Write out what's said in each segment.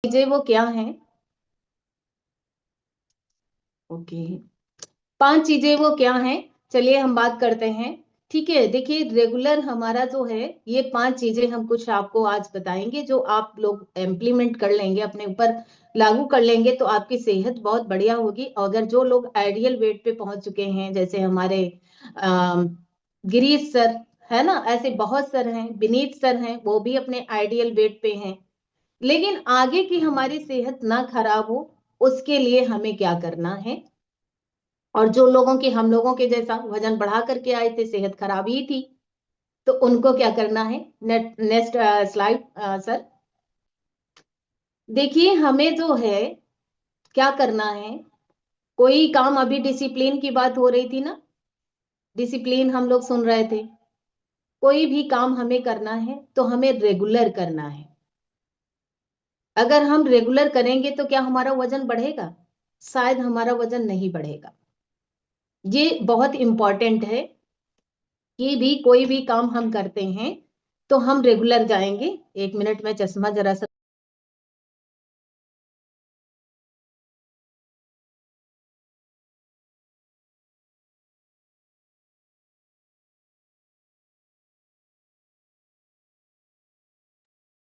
चीजें वो क्या हैं? ओके, 5 चीजें वो क्या हैं? चलिए हम बात करते हैं। ठीक है, देखिए रेगुलर हमारा जो है, ये 5 चीजें हम कुछ आपको आज बताएंगे, जो आप लोग इम्प्लीमेंट कर लेंगे, अपने ऊपर लागू कर लेंगे तो आपकी सेहत बहुत बढ़िया होगी। अगर जो लोग आइडियल वेट पे पहुंच चुके हैं, जैसे हमारे गिरीश सर, है ना, ऐसे बहुत सर हैं, विनीत सर हैं, वो भी अपने आइडियल वेट पे हैं। लेकिन आगे की हमारी सेहत ना खराब हो, उसके लिए हमें क्या करना है? और जो लोगों की हम लोगों के जैसा वजन बढ़ा करके आए थे, सेहत खराब ही थी, तो उनको क्या करना है? Next slide sir. देखिए हमें जो है क्या करना है, कोई काम, अभी डिसिप्लिन की बात हो रही थी ना, डिसिप्लिन हम लोग सुन रहे थे। कोई भी काम हमें करना है तो हमें रेगुलर करना है। अगर हम रेगुलर करेंगे तो क्या हमारा वजन बढ़ेगा? शायद हमारा वजन नहीं बढ़ेगा। ये बहुत इंपॉर्टेंट है कि भी कोई भी काम हम करते हैं तो हम रेगुलर जाएंगे। 1 मिनट में चश्मा जरा सा।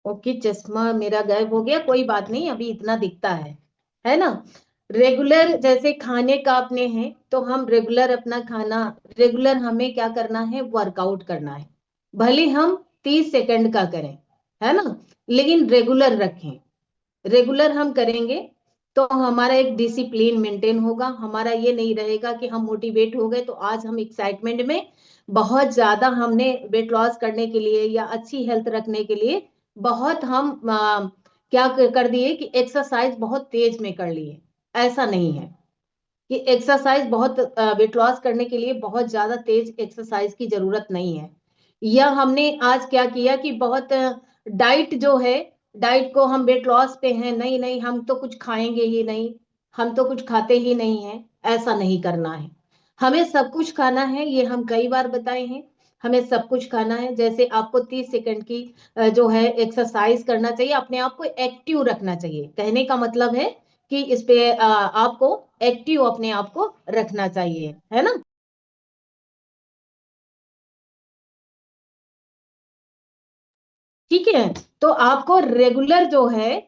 ओके, चश्मा मेरा गायब हो गया, कोई बात नहीं, अभी इतना दिखता है ना। रेगुलर जैसे खाने का अपने हैं, तो हम रेगुलर अपना खाना, रेगुलर हमें क्या करना है? वर्कआउट करना है। भले हम 30 सेकंड का करें, है ना, लेकिन रेगुलर रखें। रेगुलर हम करेंगे तो हमारा एक डिसिप्लिन मेंटेन होगा। हमारा ये नहीं रहेगा कि हम मोटिवेट हो गए तो आज हम एक्साइटमेंट में बहुत ज्यादा हमने वेट लॉस करने के लिए या अच्छी हेल्थ रखने के लिए बहुत हम क्या कर दिए कि एक्सरसाइज बहुत तेज में कर लिए। ऐसा नहीं है कि एक्सरसाइज बहुत, वेट लॉस करने के लिए बहुत ज्यादा तेज एक्सरसाइज की जरूरत नहीं है। या हमने आज क्या किया कि बहुत डाइट जो है, डाइट को हम वेट लॉस पे हैं, नहीं नहीं हम तो कुछ खाएंगे ही नहीं, हम तो कुछ खाते ही नहीं है। ऐसा नहीं करना है। हमें सब कुछ खाना है, ये हम कई बार बताए हैं। हमें सब कुछ खाना है। जैसे आपको 30 सेकंड की जो है एक्सरसाइज करना चाहिए, अपने आप को एक्टिव रखना चाहिए। कहने का मतलब है कि इस पे आपको एक्टिव अपने आप को रखना चाहिए, है ना। ठीक है, तो आपको रेगुलर जो है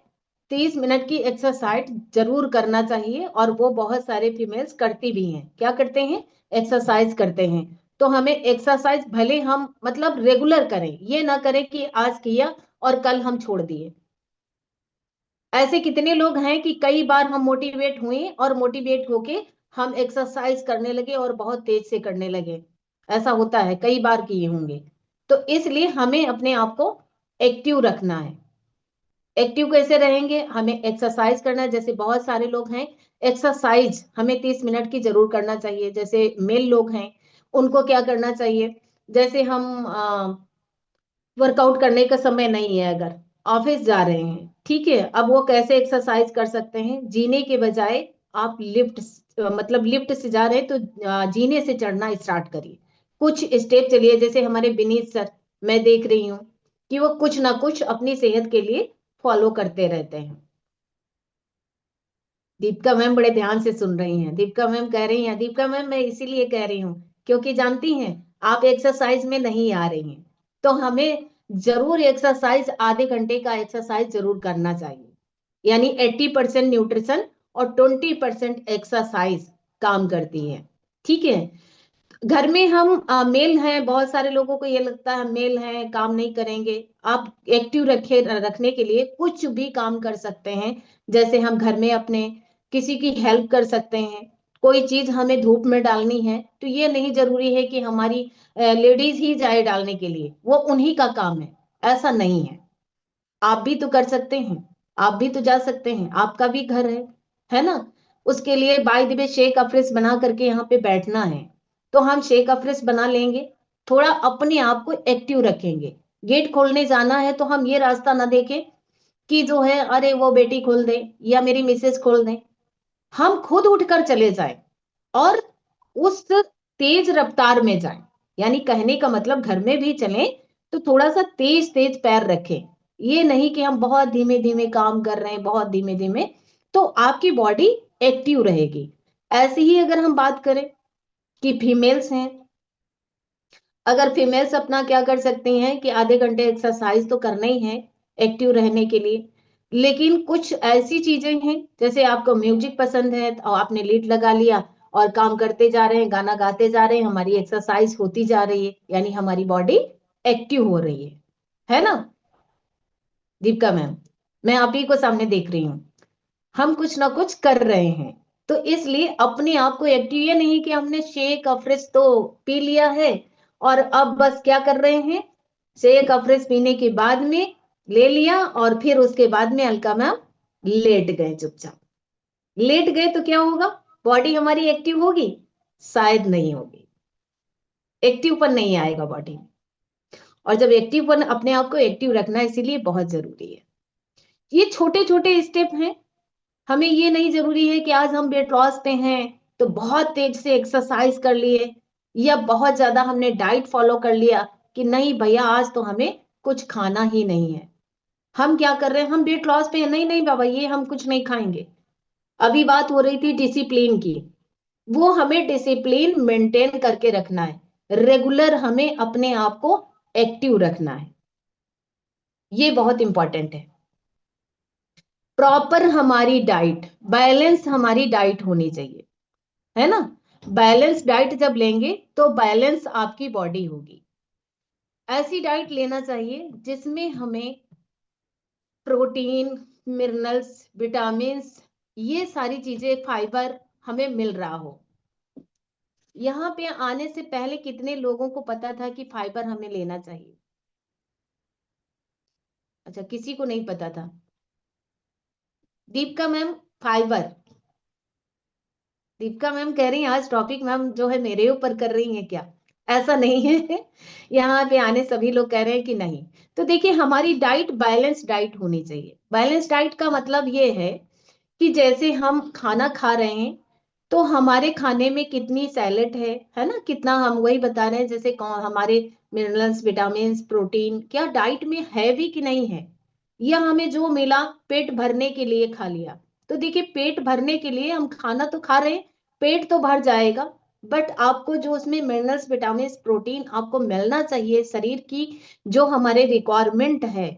30 मिनट की एक्सरसाइज जरूर करना चाहिए, और वो बहुत सारे फीमेल्स करती भी हैं। क्या करते हैं? एक्सरसाइज करते हैं। तो हमें एक्सरसाइज भले हम मतलब रेगुलर करें, ये ना करें कि आज किया और कल हम छोड़ दिए। ऐसे कितने लोग हैं कि कई बार हम मोटिवेट हुए और मोटिवेट होके हम एक्सरसाइज करने लगे और बहुत तेज से करने लगे। ऐसा होता है, कई बार किए होंगे। तो इसलिए हमें अपने आप को एक्टिव रखना है। एक्टिव कैसे रहेंगे? हमें एक्सरसाइज करना है। जैसे बहुत सारे लोग हैं, एक्सरसाइज हमें 30 मिनट की जरूर करना चाहिए। जैसे मेल लोग हैं, उनको क्या करना चाहिए? जैसे हम वर्कआउट करने का समय नहीं है, अगर ऑफिस जा रहे हैं, ठीक है, अब वो कैसे एक्सरसाइज कर सकते हैं? जीने के बजाय आप लिफ्ट, मतलब लिफ्ट से जा रहे हैं तो जीने से चढ़ना स्टार्ट करिए। कुछ स्टेप चलिए। जैसे हमारे विनीत सर, मैं देख रही हूँ कि वो कुछ ना कुछ अपनी सेहत के लिए फॉलो करते रहते हैं। दीपिका मैम बड़े ध्यान से सुन रही हैं। दीपिका मैम कह रही हैं, दीपिका मैम मैं इसीलिए कह रही हूँ क्योंकि जानती हैं आप एक्सरसाइज में नहीं आ रही हैं, तो हमें जरूर एक्सरसाइज, आधे घंटे का एक्सरसाइज जरूर करना चाहिए। यानी 80% न्यूट्रिशन और 20% एक्सरसाइज काम करती है। ठीक है, घर में हम मेल हैं, बहुत सारे लोगों को ये लगता है मेल हैं काम नहीं करेंगे। आप एक्टिव रखने के लिए कुछ भी काम कर सकते हैं। जैसे हम घर में अपने किसी की हेल्प कर सकते हैं। कोई चीज हमें धूप में डालनी है तो ये नहीं जरूरी है कि हमारी लेडीज ही जाए डालने के लिए, वो उन्हीं का काम है, ऐसा नहीं है। आप भी तो कर सकते हैं, आप भी तो जा सकते हैं, आपका भी घर है ना। उसके लिए बाय द वे शेक अफरेस बना करके यहाँ पे बैठना है, तो हम शेक अफरेस बना लेंगे। थोड़ा अपने आप को एक्टिव रखेंगे। गेट खोलने जाना है तो हम ये रास्ता ना देखें कि जो है अरे वो बेटी खोल दे या मेरी मिसेज खोल दे। हम खुद उठकर चले जाएं और उस तेज रफ्तार में जाएं। यानी कहने का मतलब घर में भी चलें तो थोड़ा सा तेज तेज पैर रखें। ये नहीं कि हम बहुत धीमे धीमे काम कर रहे हैं, बहुत धीमे धीमे, तो आपकी बॉडी एक्टिव रहेगी। ऐसे ही अगर हम बात करें कि फीमेल्स हैं, अगर फीमेल्स अपना क्या कर सकती हैं कि आधे घंटे एक्सरसाइज तो करना ही है एक्टिव रहने के लिए, लेकिन कुछ ऐसी चीजें हैं जैसे आपको म्यूजिक पसंद है तो आपने लीड लगा लिया और काम करते जा रहे हैं, गाना गाते जा रहे हैं, हमारी एक्सरसाइज होती जा रही है, यानी हमारी बॉडी एक्टिव हो रही है ना दीपिका मैम? मैं आप ही को सामने देख रही हूँ, हम कुछ ना कुछ कर रहे हैं। तो इसलिए अपने आप को एक्टिव, ये नहीं कि हमने शेक अफ्रेश तो पी लिया है और अब बस क्या कर रहे हैं, शेक अफ्रेश पीने के बाद में ले लिया और फिर उसके बाद में हल्का मैम लेट गए, चुपचाप लेट गए तो क्या होगा, बॉडी हमारी एक्टिव होगी? शायद नहीं होगी, एक्टिवपन नहीं आएगा बॉडी में। और जब एक्टिवपन, अपने आप को एक्टिव रखना इसीलिए बहुत जरूरी है। ये छोटे छोटे स्टेप हैं, हमें ये नहीं जरूरी है कि आज हम वेट लॉस पे हैं तो बहुत तेज से एक्सरसाइज कर लिए या बहुत ज्यादा हमने डाइट फॉलो कर लिया कि नहीं भैया आज तो हमें कुछ खाना ही नहीं है। हम क्या कर रहे हैं, हम वेट लॉस पे हैं, नहीं नहीं बाबा ये हम कुछ नहीं खाएंगे। अभी बात हो रही थी डिसिप्लिन की, वो हमें डिसिप्लिन मेंटेन करके रखना है, रेगुलर हमें अपने आप को एक्टिव रखना है, ये बहुत इंपॉर्टेंट है। प्रॉपर हमारी डाइट, बैलेंस हमारी डाइट होनी चाहिए, है ना? बैलेंस डाइट जब लेंगे तो बैलेंस आपकी बॉडी होगी। ऐसी डाइट लेना चाहिए जिसमें हमें प्रोटीन, मिनरल्स, विटामिन्स, ये सारी चीजें, फाइबर हमें मिल रहा हो। यहाँ पे आने से पहले कितने लोगों को पता था कि फाइबर हमें लेना चाहिए? अच्छा, किसी को नहीं पता था। Deepika ma'am, fibre, Deepika ma'am कह रही हैं आज टॉपिक मैम जो है मेरे ऊपर कर रही हैं क्या? ऐसा नहीं है यहाँ पे आने सभी लोग कह रहे हैं कि नहीं। तो देखिए हमारी डाइट बैलेंस डाइट होनी चाहिए। बैलेंस डाइट का मतलब ये है कि जैसे हम खाना खा रहे हैं तो हमारे खाने में कितनी सैलेड है ना, कितना हम वही बता रहे हैं, जैसे हमारे मिनरल्स, विटामिन, प्रोटीन क्या डाइट में है भी कि नहीं है, या हमें जो मिला पेट भरने के लिए खा लिया। तो देखिए पेट भरने के लिए हम खाना तो खा रहे हैं, पेट तो भर जाएगा, बट आपको जो उसमें मिनरल्स, विटामिन, प्रोटीन आपको मिलना चाहिए शरीर की, जो हमारे रिक्वायरमेंट है,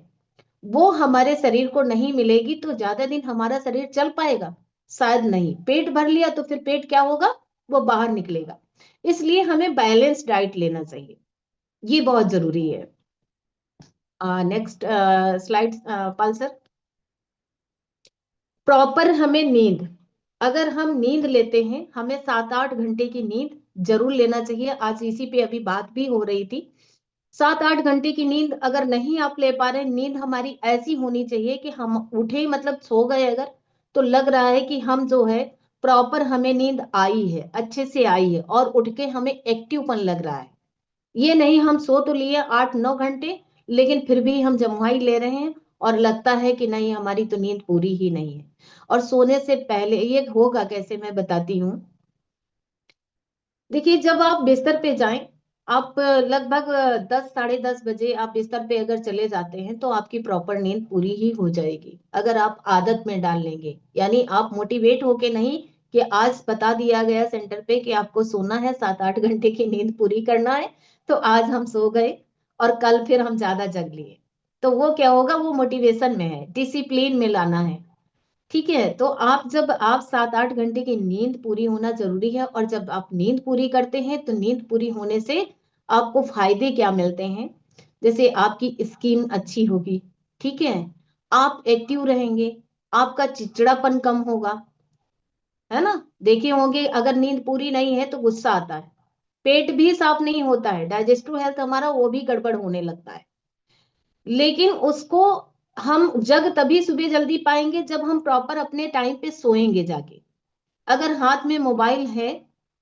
वो हमारे शरीर को नहीं मिलेगी तो ज्यादा दिन हमारा शरीर चल पाएगा? शायद नहीं। पेट भर लिया तो फिर पेट क्या होगा, वो बाहर निकलेगा। इसलिए हमें बैलेंस डाइट लेना चाहिए, ये बहुत जरूरी है। नेक्स्ट स्लाइड पाल सर। प्रॉपर हमें नींद, अगर हम नींद लेते हैं, हमें 7-8 घंटे की नींद जरूर लेना चाहिए। आज इसी पे अभी बात भी हो रही थी। 7-8 घंटे की नींद अगर नहीं आप ले पा रहे, नींद हमारी ऐसी होनी चाहिए कि हम उठे मतलब सो गए अगर, तो लग रहा है कि हम जो है प्रॉपर हमें नींद आई है, अच्छे से आई है और उठ के हमें एक्टिवपन लग रहा है। ये नहीं हम सो तो लिए 8-9 घंटे लेकिन फिर भी हम जमुआई ले रहे हैं और लगता है कि नहीं हमारी तो नींद पूरी ही नहीं है। और सोने से पहले ये होगा कैसे, मैं बताती हूँ। देखिए जब आप बिस्तर पे जाएं, आप लगभग 10, साढ़े 10 बजे आप बिस्तर पे अगर चले जाते हैं तो आपकी प्रॉपर नींद पूरी ही हो जाएगी, अगर आप आदत में डाल लेंगे। यानी आप मोटिवेट होके नहीं कि आज बता दिया गया सेंटर पे कि आपको सोना है, 7-8 घंटे की नींद पूरी करना है, तो आज हम सो गए और कल फिर हम ज्यादा जग लिए, तो वो क्या होगा, वो मोटिवेशन में है, डिसिप्लिन में लाना है। ठीक है, तो आप जब आप 7-8 घंटे की नींद पूरी होना जरूरी है, और जब आप नींद पूरी करते हैं तो नींद पूरी होने से आपको फायदे क्या मिलते हैं, जैसे आपकी स्किन अच्छी होगी, ठीक है, आप एक्टिव रहेंगे, आपका चिड़चिड़ापन कम होगा, है ना? देखे होंगे अगर नींद पूरी नहीं है तो गुस्सा आता है, पेट भी साफ नहीं होता है, डाइजेस्टिव हेल्थ हमारा वो भी गड़बड़ होने लगता है। लेकिन उसको हम जग तभी सुबह जल्दी पाएंगे जब हम प्रॉपर अपने टाइम पे सोएंगे जाके। अगर हाथ में मोबाइल है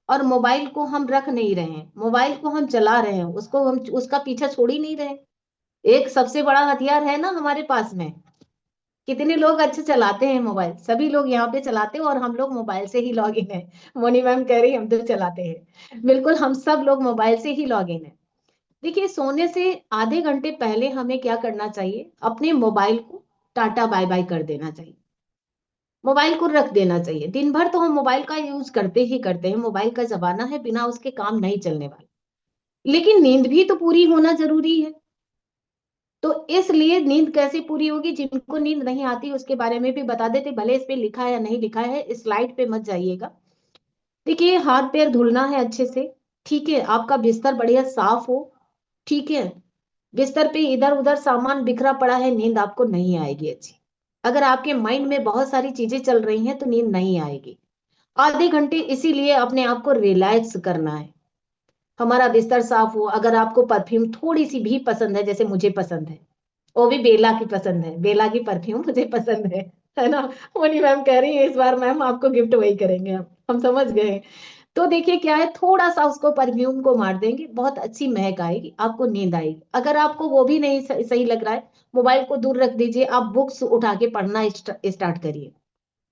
और मोबाइल को हम रख नहीं रहे हैं, मोबाइल को हम चला रहे हैं, उसको हम उसका पीछा छोड़ ही नहीं रहे, एक सबसे बड़ा हथियार है ना हमारे पास में। कितने लोग अच्छे चलाते हैं मोबाइल, सभी लोग यहाँ पे चलाते हैं और हम लोग मोबाइल से ही लॉग इन है। मोनी मैम कह रही हम तो चलाते हैं, बिल्कुल हम सब लोग मोबाइल से ही लॉग इन है। देखिए, सोने से आधे घंटे पहले हमें क्या करना चाहिए, अपने मोबाइल को टाटा बाय बाय कर देना चाहिए, मोबाइल को रख देना चाहिए। दिन भर तो हम मोबाइल का यूज करते ही करते हैं, मोबाइल का जमाना है, बिना उसके काम नहीं चलने वाला। लेकिन नींद भी तो पूरी होना जरूरी है। तो इसलिए नींद कैसे पूरी होगी, जिनको नींद नहीं आती उसके बारे में भी बता देते, भले इस पे लिखा है या नहीं लिखा है, स्लाइड पे मत जाइएगा। देखिए, हाथ पैर धुलना है अच्छे से, ठीक है, आपका बिस्तर बढ़िया साफ हो, ठीक है, बिस्तर पे इधर उधर सामान बिखरा पड़ा है, नींद आपको नहीं आएगी अच्छी। अगर आपके माइंड में बहुत सारी चीजें चल रही हैं तो नींद नहीं आएगी। आधे घंटे इसीलिए अपने आप को रिलैक्स करना है, हमारा बिस्तर साफ हो। अगर आपको परफ्यूम थोड़ी सी भी पसंद है, जैसे मुझे पसंद है, वो भी बेला की पसंद है, बेला की परफ्यूम मुझे पसंद है ना। मोनी मैम कह रही है इस बार मैम आपको गिफ्ट वही करेंगे, हम समझ गए। तो देखिए क्या है, थोड़ा सा उसको परफ्यूम को मार देंगे, बहुत अच्छी महक आएगी, आपको नींद आएगी। अगर आपको वो भी नहीं सही लग रहा है, मोबाइल को दूर रख दीजिए, आप बुक्स उठा के पढ़ना स्टार्ट करिए,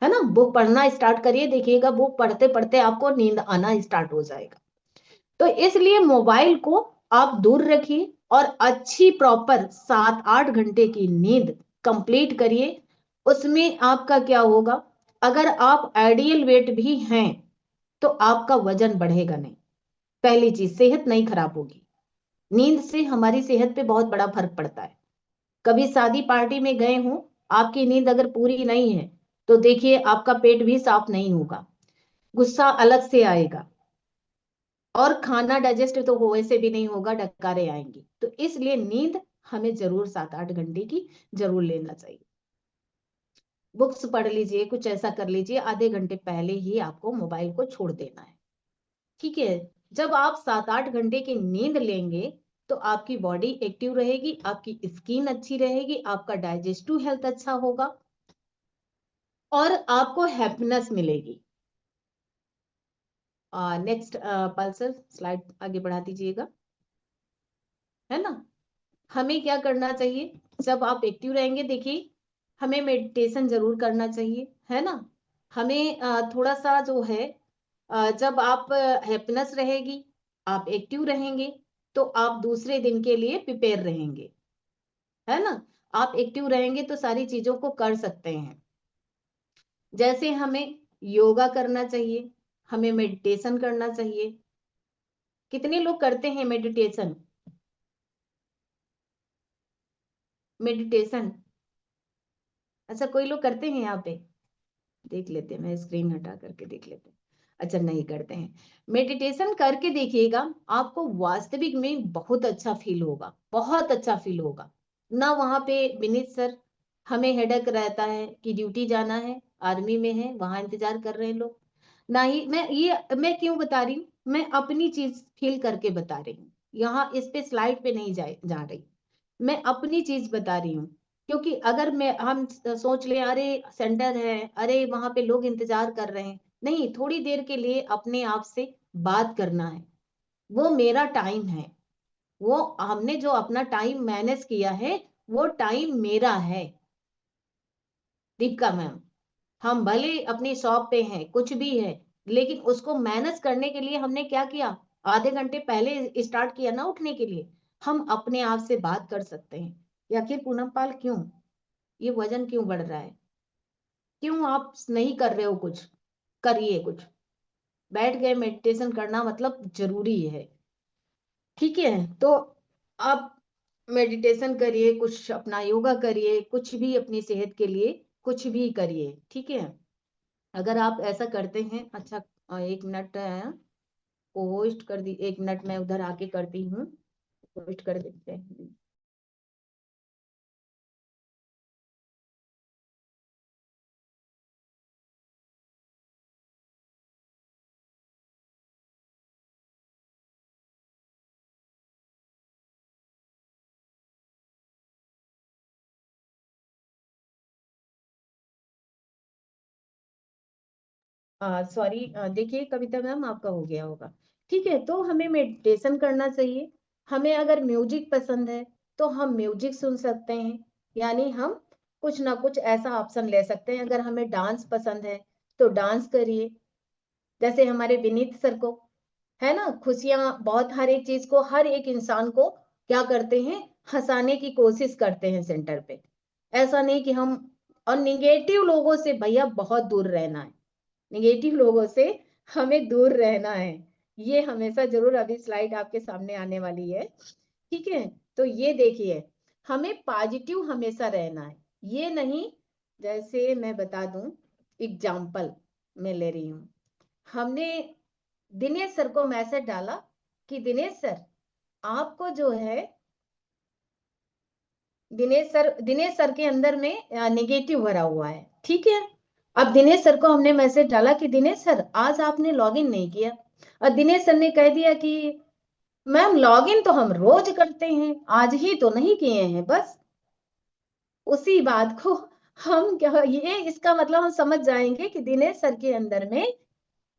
है ना, बुक पढ़ना स्टार्ट करिए, देखिएगा बुक पढ़ते पढ़ते आपको नींद आना स्टार्ट हो जाएगा। तो इसलिए मोबाइल को आप दूर रखिए और अच्छी प्रॉपर 7-8 घंटे की नींद कंप्लीट करिए। उसमें आपका क्या होगा, अगर आप आइडियल वेट भी हैं तो आपका वजन बढ़ेगा नहीं। पहली चीज, सेहत नहीं खराब होगी। नींद से हमारी सेहत पे बहुत बड़ा फर्क पड़ता है। कभी शादी पार्टी में गए हों, आपकी नींद अगर पूरी नहीं है तो देखिए आपका पेट भी साफ नहीं होगा, गुस्सा अलग से आएगा, और खाना डाइजेस्ट तो हो वैसे भी नहीं होगा, डकारे आएंगी। तो इसलिए नींद हमें जरूर 7-8 घंटे की जरूर लेना चाहिए। बुक्स पढ़ लीजिए, कुछ ऐसा कर लीजिए, आधे घंटे पहले ही आपको मोबाइल को छोड़ देना है, ठीक है। जब आप 7-8 घंटे की नींद लेंगे तो आपकी बॉडी एक्टिव रहेगी, आपकी स्किन अच्छी रहेगी, आपका डाइजेस्टिव हेल्थ अच्छा होगा और आपको हैप्पीनेस मिलेगी। नेक्स्ट पल्सर स्लाइड आगे बढ़ा दीजिएगा, है ना। हमें क्या करना चाहिए, जब आप एक्टिव रहेंगे, देखिए हमें मेडिटेशन जरूर करना चाहिए, है ना। हमें थोड़ा सा जो है, जब आप हैप्पीनेस रहेगी, आप एक्टिव रहेंगे, तो आप दूसरे दिन के लिए प्रिपेयर रहेंगे, है ना। आप एक्टिव रहेंगे तो सारी चीजों को कर सकते हैं। जैसे हमें योगा करना चाहिए, हमें मेडिटेशन करना चाहिए। कितने लोग करते हैं मेडिटेशन, मेडिटेशन? अच्छा, कोई लोग करते हैं यहाँ पे, देख लेते हैं, मैं स्क्रीन हटा करके देख लेते हैं। अच्छा, नहीं करते हैं। मेडिटेशन करके देखिएगा, आपको वास्तविक में बहुत अच्छा फील होगा, बहुत अच्छा फील होगा ना। वहां पे विनीत सर, हमें हेडेक रहता है कि ड्यूटी जाना है, आर्मी में है, वहां इंतजार कर रहे हैं लोग, ना ही मैं क्यों बता रही हूँ, मैं अपनी चीज फील करके बता रही हूँ, यहाँ इस पे स्लाइड पे नहीं जा रही, मैं अपनी चीज बता रही हूँ। क्योंकि अगर मैं हम सोच ले, अरे सेंटर है, अरे वहां पे लोग इंतजार कर रहे हैं, नहीं, थोड़ी देर के लिए अपने आप से बात करना है, वो मेरा टाइम है, वो हमने जो अपना टाइम मैनेज किया है, वो टाइम मेरा है। दीपिका मैम, हम भले अपनी शॉप पे हैं, कुछ भी है, लेकिन उसको मैनेज करने के लिए हमने क्या किया, आधे घंटे पहले स्टार्ट किया ना उठने के लिए। हम अपने आप से बात कर सकते हैं। या आखिर पूनम पाल, क्यों ये वजन क्यों बढ़ रहा है, क्यों आप नहीं कर रहे हो कुछ, करिए कुछ। बैठ गए, मेडिटेशन करना मतलब जरूरी है, ठीक है। तो आप मेडिटेशन करिए, कुछ अपना योगा करिए, कुछ भी अपनी सेहत के लिए कुछ भी करिए, ठीक है। अगर आप ऐसा करते हैं, अच्छा 1 मिनट पोस्ट कर दी, 1 मिनट मैं उधर आके करती हूँ, पोस्ट कर देते हैं। सॉरी, देखिए कविता मैम, आपका हो गया होगा, ठीक है। तो हमें मेडिटेशन करना चाहिए। हमें अगर म्यूजिक पसंद है तो हम म्यूजिक सुन सकते हैं, यानी हम कुछ ना कुछ ऐसा ऑप्शन ले सकते हैं। अगर हमें डांस पसंद है तो डांस करिए, जैसे हमारे विनीत सर को है ना। खुशियां बहुत, हर एक चीज को, हर एक इंसान को क्या करते हैं, हंसाने की कोशिश करते हैं सेंटर पे। ऐसा नहीं कि हम, और निगेटिव लोगों से भैया बहुत दूर रहना है। निगेटिव लोगों से हमें दूर रहना है। ये हमेशा जरूर, अभी स्लाइड आपके सामने आने वाली है, ठीक है। तो ये देखिए, हमें पॉजिटिव हमेशा रहना है, ये नहीं। जैसे मैं बता दूं, एग्जाम्पल मैं ले रही हूं, हमने दिनेश सर को मैसेज डाला कि दिनेश सर आपको जो है, दिनेश सर के अंदर में नेगेटिव भरा हुआ है, ठीक है। अब दिनेश सर को हमने मैसेज डाला कि दिनेश सर आज आपने लॉगिन नहीं किया, और दिनेश सर ने कह दिया कि मैम लॉगिन तो हम रोज करते हैं, आज ही तो नहीं किए हैं बस। उसी बात को हम क्या, ये इसका मतलब हम समझ जाएंगे कि दिनेश सर के अंदर में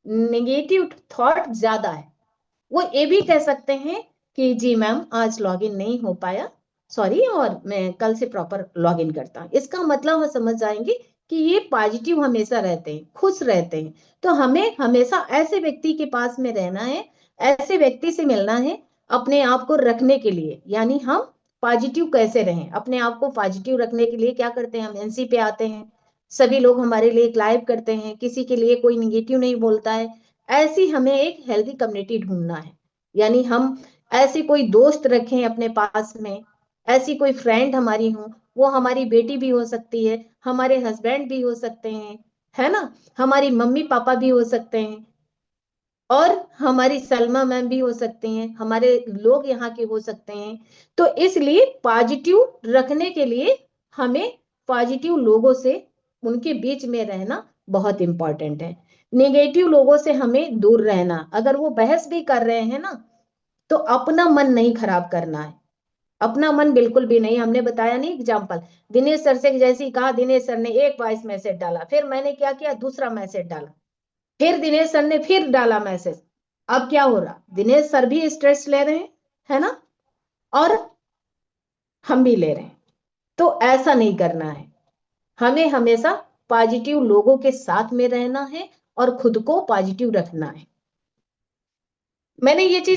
नेगेटिव थॉट ज्यादा है। वो ये भी कह सकते हैं कि जी मैम आज लॉगिन नहीं हो पाया, सॉरी, और मैं कल से प्रॉपर लॉगिन करता हूँ। इसका मतलब हम समझ जाएंगे कि ये पॉजिटिव हमेशा रहते हैं, खुश रहते हैं। तो हमें हमेशा ऐसे व्यक्ति के पास में रहना है, ऐसे व्यक्ति से मिलना है अपने आप को रखने के लिए। यानी हम पॉजिटिव कैसे रहें, अपने आप को पॉजिटिव रखने के लिए क्या करते हैं, हम एनसी पे आते हैं, सभी लोग हमारे लिए एक लाइव करते हैं, किसी के लिए कोई निगेटिव नहीं बोलता है। ऐसी हमें एक हेल्दी कम्युनिटी ढूंढना है। यानी हम ऐसी कोई दोस्त रखें अपने पास में, ऐसी कोई फ्रेंड हमारी हो, वो हमारी बेटी भी हो सकती है, हमारे हस्बैंड भी हो सकते हैं, है ना, हमारी मम्मी पापा भी हो सकते हैं, और हमारी सलमा मैम भी हो सकती हैं, हमारे लोग यहाँ के हो सकते हैं। तो इसलिए पॉजिटिव रखने के लिए हमें पॉजिटिव लोगों से, उनके बीच में रहना बहुत इंपॉर्टेंट है। नेगेटिव लोगों से हमें दूर रहना। अगर वो बहस भी कर रहे हैं ना, तो अपना मन नहीं खराब करना है, अपना मन बिल्कुल भी नहीं। हमने बताया नहीं एग्जाम्पल, दिनेश सर से जैसे ही कहा, दिनेश सर ने एक वॉइस मैसेज डाला, फिर मैंने क्या किया, दूसरा मैसेज डाला, फिर दिनेश सर ने फिर डाला मैसेज। अब क्या हो रहा, दिनेश सर भी स्ट्रेस ले रहे हैं, है ना, और हम भी ले रहे हैं। तो ऐसा नहीं करना है, हमें हमेशा पॉजिटिव लोगों के साथ में रहना है और खुद को पॉजिटिव रखना है। मैंने ये चीज